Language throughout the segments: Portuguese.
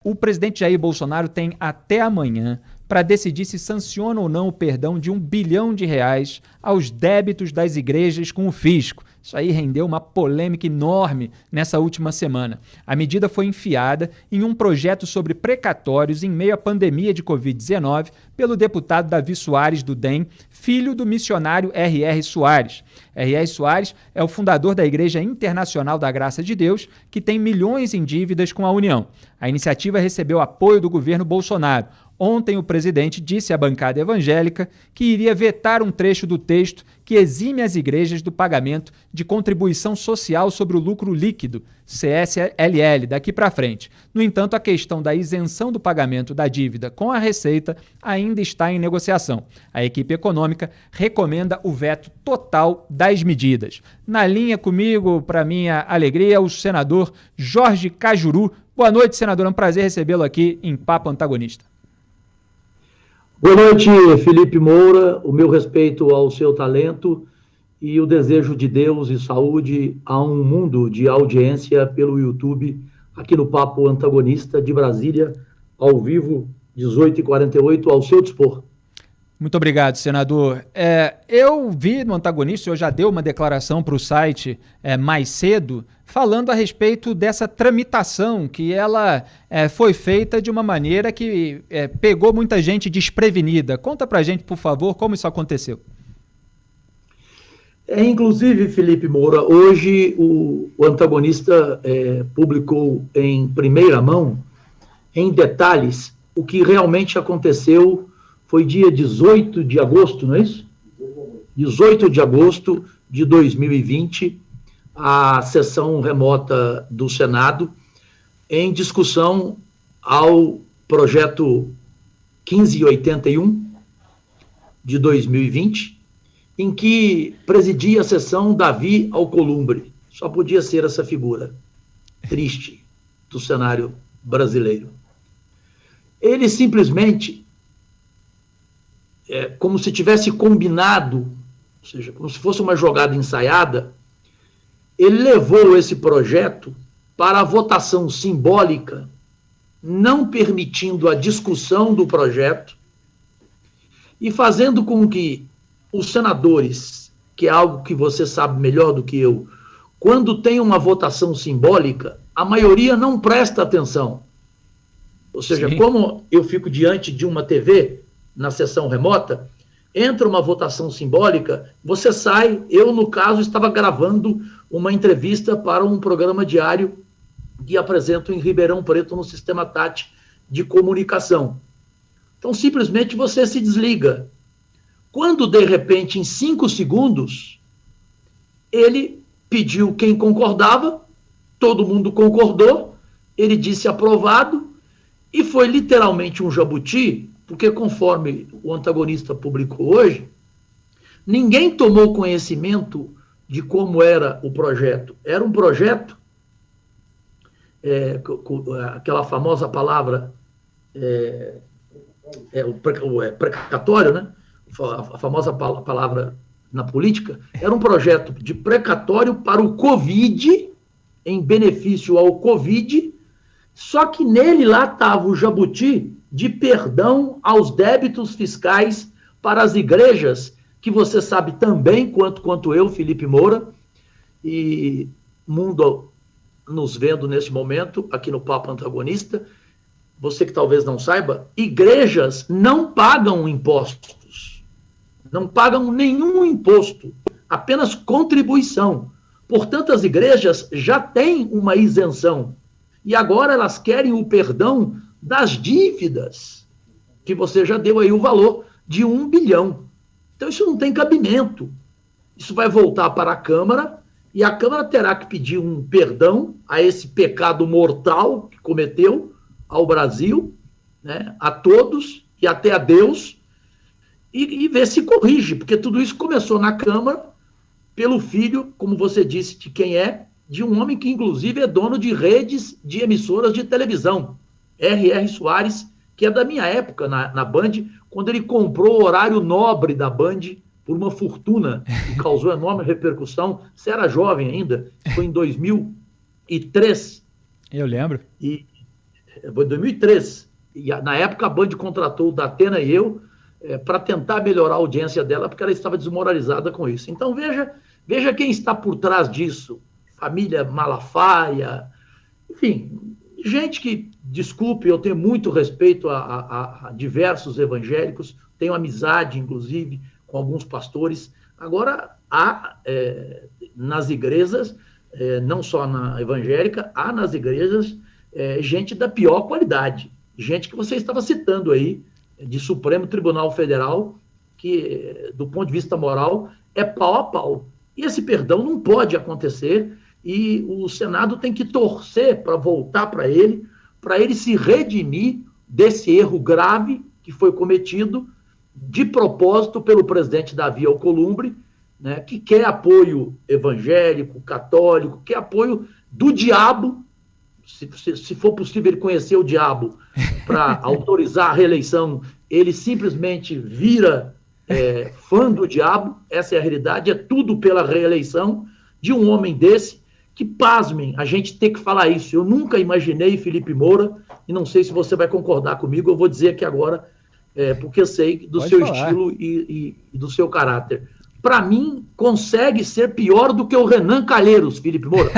O presidente Jair Bolsonaro tem até amanhã para decidir se sanciona ou não o perdão de R$ 1 bilhão aos débitos das igrejas com o fisco. Isso aí rendeu uma polêmica enorme nessa última semana. A medida foi enfiada em um projeto sobre precatórios em meio à pandemia de Covid-19 pelo deputado Davi Soares, do DEM, filho do missionário R.R. Soares. R.R. Soares é o fundador da Igreja Internacional da Graça de Deus, que tem milhões em dívidas com a União. A iniciativa recebeu apoio do governo Bolsonaro. Ontem, o presidente disse à bancada evangélica que iria vetar um trecho do texto que exime as igrejas do pagamento de contribuição social sobre o lucro líquido, CSLL, daqui para frente. No entanto, a questão da isenção do pagamento da dívida com a Receita ainda está em negociação. A equipe econômica recomenda o veto total das medidas. Na linha comigo, para minha alegria, o senador Jorge Cajuru. Boa noite, senador. É um prazer recebê-lo aqui em Papo Antagonista. Boa noite, Felipe Moura. O meu respeito ao seu talento e o desejo de Deus e saúde a um mundo de audiência pelo YouTube, aqui no Papo Antagonista de Brasília, ao vivo, 18h48, ao seu dispor. Muito obrigado, senador. Eu vi no Antagonista, o senhor já deu uma declaração para o site mais cedo, falando a respeito dessa tramitação, que ela foi feita de uma maneira que pegou muita gente desprevenida. Conta para a gente, por favor, como isso aconteceu. Inclusive, Felipe Moura, hoje o Antagonista publicou em primeira mão, em detalhes, o que realmente aconteceu. Foi dia 18 de agosto, não é isso? 18 de agosto de 2020, a sessão remota do Senado, em discussão ao projeto 1581 de 2020, em que presidia a sessão Davi Alcolumbre. Só podia ser essa figura triste do cenário brasileiro. Ele simplesmente, como se tivesse combinado, ou seja, como se fosse uma jogada ensaiada, ele levou esse projeto para a votação simbólica, não permitindo a discussão do projeto e fazendo com que os senadores, que é algo que você sabe melhor do que eu, quando tem uma votação simbólica, a maioria não presta atenção. Ou seja, como eu fico diante de uma TV na sessão remota, entra uma votação simbólica, você sai. Eu, no caso, estava gravando uma entrevista para um programa diário que apresento em Ribeirão Preto, no Sistema TAT de comunicação. Então, simplesmente você se desliga. Quando, de repente, em 5 segundos, ele pediu quem concordava, todo mundo concordou, ele disse aprovado, e foi literalmente um jabuti, porque conforme o Antagonista publicou hoje, ninguém tomou conhecimento de como era o projeto. Era um projeto, aquela famosa palavra, o precatório, né? A famosa palavra na política, era um projeto de precatório para o Covid, em benefício ao Covid, só que nele lá estava o jabuti de perdão aos débitos fiscais para as igrejas, que você sabe também, quanto eu, Felipe Moura, e mundo nos vendo nesse momento, aqui no Papo Antagonista, você que talvez não saiba, igrejas não pagam impostos, não pagam nenhum imposto, apenas contribuição. Portanto, as igrejas já têm uma isenção, e agora elas querem o perdão das dívidas, que você já deu aí o valor de 1 bilhão. Então isso não tem cabimento. Isso vai voltar para a Câmara, e a Câmara terá que pedir um perdão a esse pecado mortal que cometeu ao Brasil, né, a todos e até a Deus, e ver se corrige, porque tudo isso começou na Câmara pelo filho, como você disse, de quem é, de um homem que inclusive é dono de redes de emissoras de televisão, R.R. Soares, que é da minha época na Band, quando ele comprou o horário nobre da Band por uma fortuna, que causou enorme repercussão. Você era jovem ainda, foi em 2003. Eu lembro. E foi em 2003, e na época a Band contratou o Datena e eu para tentar melhorar a audiência dela, porque ela estava desmoralizada com isso. Então veja quem está por trás disso, família Malafaia, enfim, gente que, desculpe, eu tenho muito respeito a diversos evangélicos, tenho amizade, inclusive, com alguns pastores. Agora, há nas igrejas, não só na evangélica, há nas igrejas gente da pior qualidade, gente que você estava citando aí, de Supremo Tribunal Federal, que, do ponto de vista moral, é pau a pau. E esse perdão não pode acontecer, e o Senado tem que torcer para voltar para ele se redimir desse erro grave que foi cometido de propósito pelo presidente Davi Alcolumbre, né, que quer apoio evangélico, católico, quer apoio do diabo. Se for possível ele conhecer o diabo para autorizar a reeleição, ele simplesmente vira fã do diabo. Essa é a realidade, é tudo pela reeleição de um homem desse, que, pasmem, a gente tem que falar isso. Eu nunca imaginei, Felipe Moura, e não sei se você vai concordar comigo, eu vou dizer aqui agora, porque eu sei do seu estilo e do seu caráter. Para mim, consegue ser pior do que o Renan Calheiros, Felipe Moura.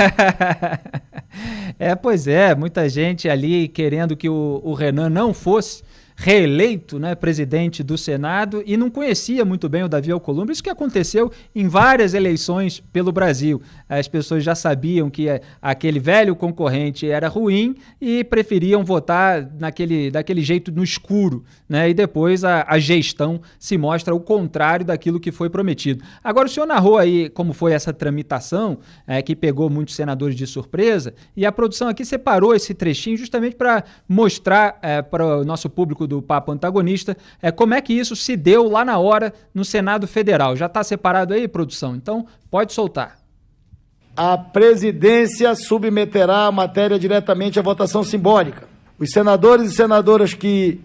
Pois é, muita gente ali querendo que o Renan não fosse reeleito, né, presidente do Senado, e não conhecia muito bem o Davi Alcolumbre. Isso que aconteceu em várias eleições pelo Brasil. As pessoas já sabiam que aquele velho concorrente era ruim e preferiam votar daquele jeito no escuro, né? E depois a gestão se mostra o contrário daquilo que foi prometido. Agora, o senhor narrou aí como foi essa tramitação, que pegou muitos senadores de surpresa, e a produção aqui separou esse trechinho justamente para mostrar para o nosso público do Papo Antagonista como é que isso se deu lá na hora no Senado Federal. Já está separado aí, produção? Então, pode soltar. A presidência submeterá a matéria diretamente à votação simbólica. Os senadores e senadoras que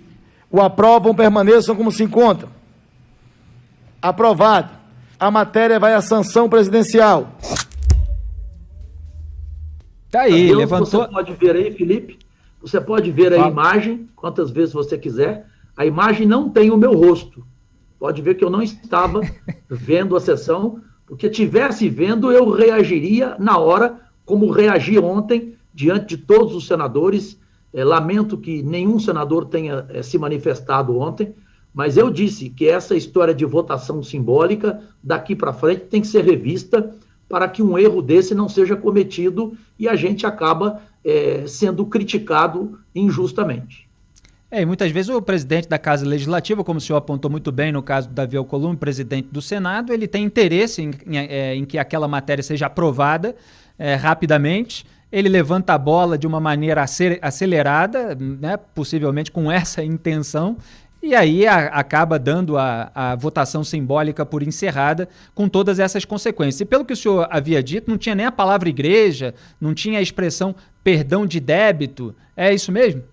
o aprovam permaneçam como se encontram. Aprovado. A matéria vai à sanção presidencial. Tá aí, levantou. Você pode ver aí, Felipe. Você pode ver a imagem, quantas vezes você quiser. A imagem não tem o meu rosto. Pode ver que eu não estava vendo a sessão, porque tivesse vendo, eu reagiria na hora, como reagi ontem, diante de todos os senadores. Lamento que nenhum senador tenha se manifestado ontem, mas eu disse que essa história de votação simbólica, daqui para frente, tem que ser revista para que um erro desse não seja cometido e a gente acaba sendo criticado injustamente. E muitas vezes o presidente da Casa Legislativa, como o senhor apontou muito bem no caso do Davi Alcolumbre, presidente do Senado, ele tem interesse em que aquela matéria seja aprovada rapidamente. Ele levanta a bola de uma maneira acelerada, né, possivelmente com essa intenção, e aí acaba dando a votação simbólica por encerrada com todas essas consequências. E pelo que o senhor havia dito, não tinha nem a palavra igreja, não tinha a expressão perdão de débito. É isso mesmo?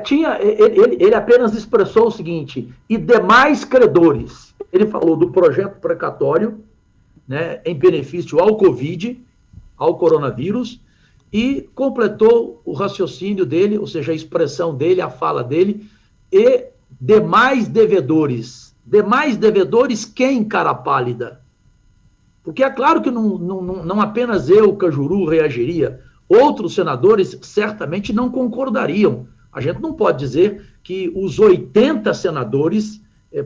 Tinha. Ele apenas expressou o seguinte: e demais credores. Ele falou do projeto precatório, né, em benefício ao Covid, ao coronavírus, e completou o raciocínio dele, ou seja, a expressão dele, a fala dele, e demais devedores. Demais devedores quem, cara pálida? Porque é claro que não apenas eu, Cajuru, reagiria. Outros senadores certamente não concordariam. A gente não pode dizer que os 80 senadores,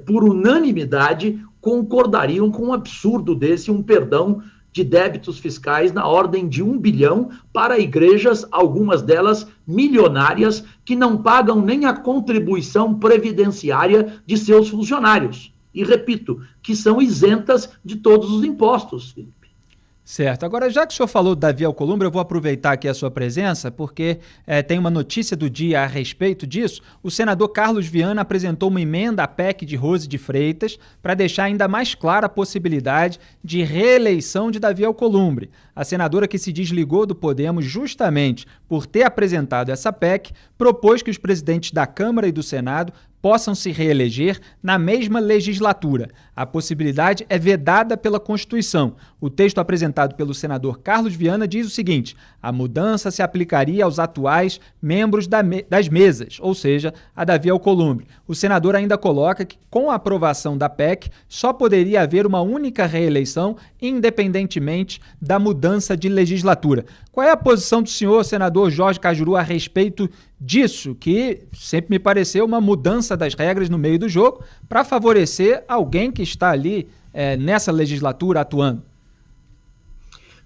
por unanimidade, concordariam com um absurdo desse, um perdão de débitos fiscais na ordem de 1 bilhão para igrejas, algumas delas milionárias, que não pagam nem a contribuição previdenciária de seus funcionários. E, repito, que são isentas de todos os impostos, Felipe. Certo. Agora, já que o senhor falou do Davi Alcolumbre, eu vou aproveitar aqui a sua presença, porque tem uma notícia do dia a respeito disso. O senador Carlos Viana apresentou uma emenda à PEC de Rose de Freitas para deixar ainda mais clara a possibilidade de reeleição de Davi Alcolumbre. A senadora, que se desligou do Podemos justamente por ter apresentado essa PEC, propôs que os presidentes da Câmara e do Senado possam se reeleger na mesma legislatura. A possibilidade é vedada pela Constituição. O texto apresentado pelo senador Carlos Viana diz o seguinte: a mudança se aplicaria aos atuais membros das mesas, ou seja, a Davi Alcolumbre. O senador ainda coloca que, com a aprovação da PEC, só poderia haver uma única reeleição, independentemente da mudança de legislatura. Qual é a posição do senhor, senador Jorge Cajuru, a respeito disso, que sempre me pareceu uma mudança das regras no meio do jogo para favorecer alguém que está ali nessa legislatura atuando?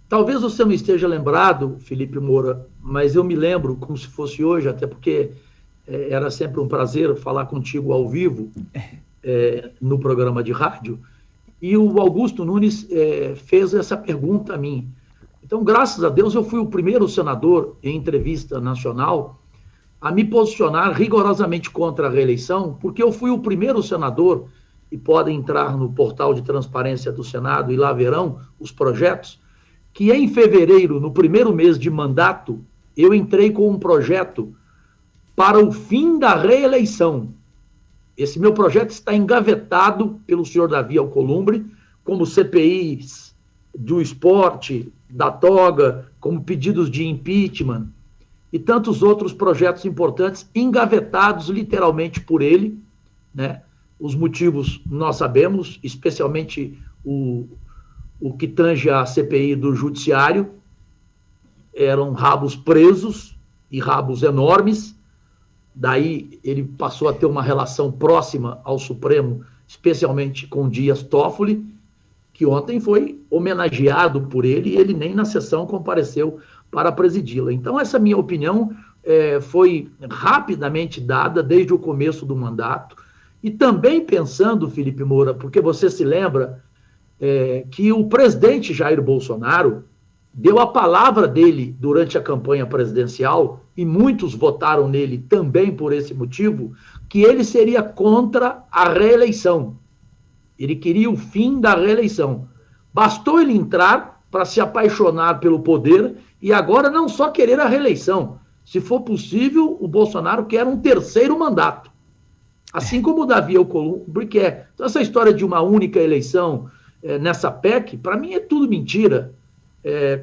Talvez você não esteja lembrado, Felipe Moura, mas eu me lembro como se fosse hoje, até porque era sempre um prazer falar contigo ao vivo no programa de rádio, e o Augusto Nunes fez essa pergunta a mim. Então, graças a Deus, eu fui o primeiro senador em entrevista nacional a me posicionar rigorosamente contra a reeleição, porque eu fui o primeiro senador, e podem entrar no portal de transparência do Senado e lá verão os projetos, que em fevereiro, no primeiro mês de mandato, eu entrei com um projeto para o fim da reeleição. Esse meu projeto está engavetado pelo senhor Davi Alcolumbre, como CPIs do esporte, da toga, como pedidos de impeachment e tantos outros projetos importantes engavetados literalmente por ele, né? Os motivos nós sabemos, especialmente o que tange a CPI do Judiciário, eram rabos presos e rabos enormes, daí ele passou a ter uma relação próxima ao Supremo, especialmente com Dias Toffoli, que ontem foi homenageado por ele e ele nem na sessão compareceu para presidi-la. Então essa minha opinião foi rapidamente dada desde o começo do mandato, e também pensando, Felipe Moura, porque você se lembra que o presidente Jair Bolsonaro deu a palavra dele durante a campanha presidencial, e muitos votaram nele também por esse motivo, que ele seria contra a reeleição. Ele queria o fim da reeleição. Bastou ele entrar para se apaixonar pelo poder e agora não só querer a reeleição. Se for possível, o Bolsonaro quer um terceiro mandato. Assim como o Davi Alcolumbre quer. Então essa história de uma única eleição nessa PEC, para mim é tudo mentira.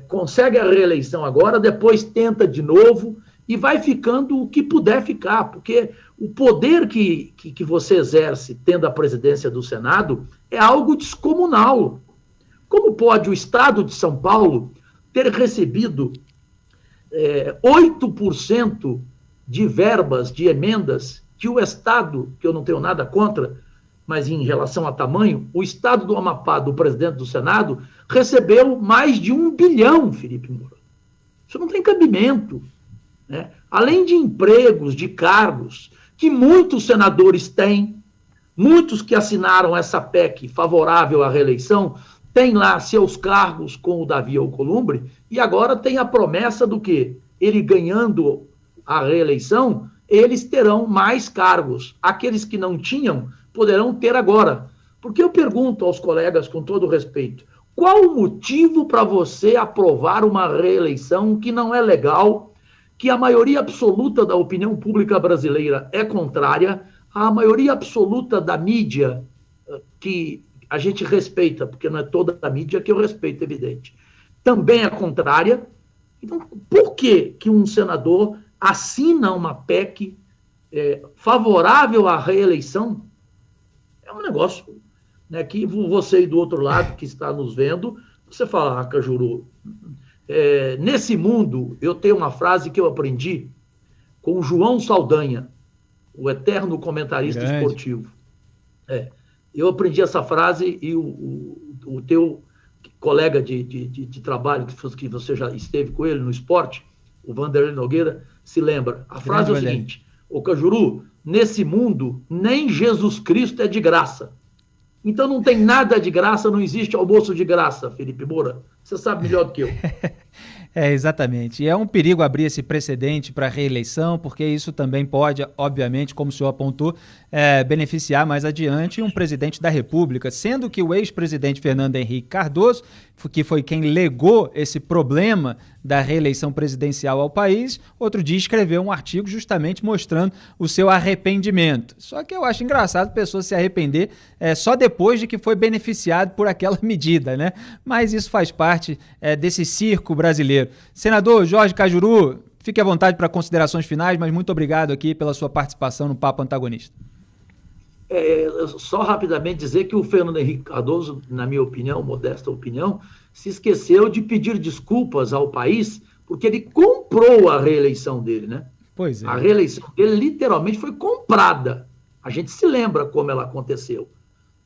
Consegue a reeleição agora, depois tenta de novo e vai ficando o que puder ficar, porque o poder que você exerce tendo a presidência do Senado é algo descomunal. Como pode o Estado de São Paulo ter recebido 8% de verbas, de emendas, que o Estado, que eu não tenho nada contra, mas em relação a tamanho, o Estado do Amapá, do presidente do Senado, recebeu mais de 1 bilhão, Felipe Moura. Isso não tem cabimento, né? Além de empregos, de cargos, que muitos senadores têm, muitos que assinaram essa PEC favorável à reeleição, têm lá seus cargos com o Davi Alcolumbre, e agora tem a promessa do que ele ganhando a reeleição, eles terão mais cargos. Aqueles que não tinham poderão ter agora. Porque eu pergunto aos colegas, com todo respeito, qual o motivo para você aprovar uma reeleição que não é legal, que a maioria absoluta da opinião pública brasileira é contrária, a maioria absoluta da mídia, que a gente respeita, porque não é toda a mídia que eu respeito, evidente, também é contrária. Então, por que um senador assina uma PEC favorável à reeleição? É um negócio, né, que você aí do outro lado, que está nos vendo, você fala, Cajuru, nesse mundo, eu tenho uma frase que eu aprendi com o João Saldanha, o eterno comentarista esportivo. Eu aprendi essa frase e o teu colega de trabalho, que você já esteve com ele no esporte, o Vanderlei Nogueira, se lembra. A frase é o seguinte: ô Cajuru, nesse mundo, nem Jesus Cristo é de graça. Então não tem nada de graça, não existe almoço de graça, Felipe Moura. Você sabe melhor do que eu. Exatamente. E é um perigo abrir esse precedente para a reeleição, porque isso também pode, obviamente, como o senhor apontou, beneficiar mais adiante um presidente da República, sendo que o ex-presidente Fernando Henrique Cardoso, que foi quem legou esse problema da reeleição presidencial ao país, outro dia escreveu um artigo justamente mostrando o seu arrependimento. Só que eu acho engraçado a pessoa se arrepender só depois de que foi beneficiado por aquela medida, né? Mas isso faz parte desse circo brasileiro. Senador Jorge Cajuru, fique à vontade para considerações finais, mas muito obrigado aqui pela sua participação no Papo Antagonista. Só rapidamente dizer que o Fernando Henrique Cardoso, na minha opinião, modesta opinião, se esqueceu de pedir desculpas ao país porque ele comprou a reeleição dele, né? Pois é. A reeleição dele literalmente foi comprada. A gente se lembra como ela aconteceu.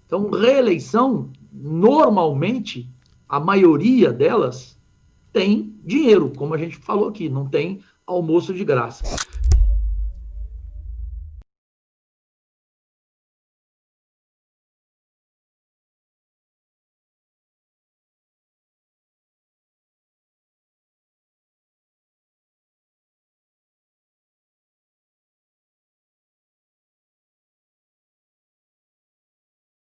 Então, reeleição, normalmente, a maioria delas tem dinheiro, como a gente falou aqui, não tem almoço de graça.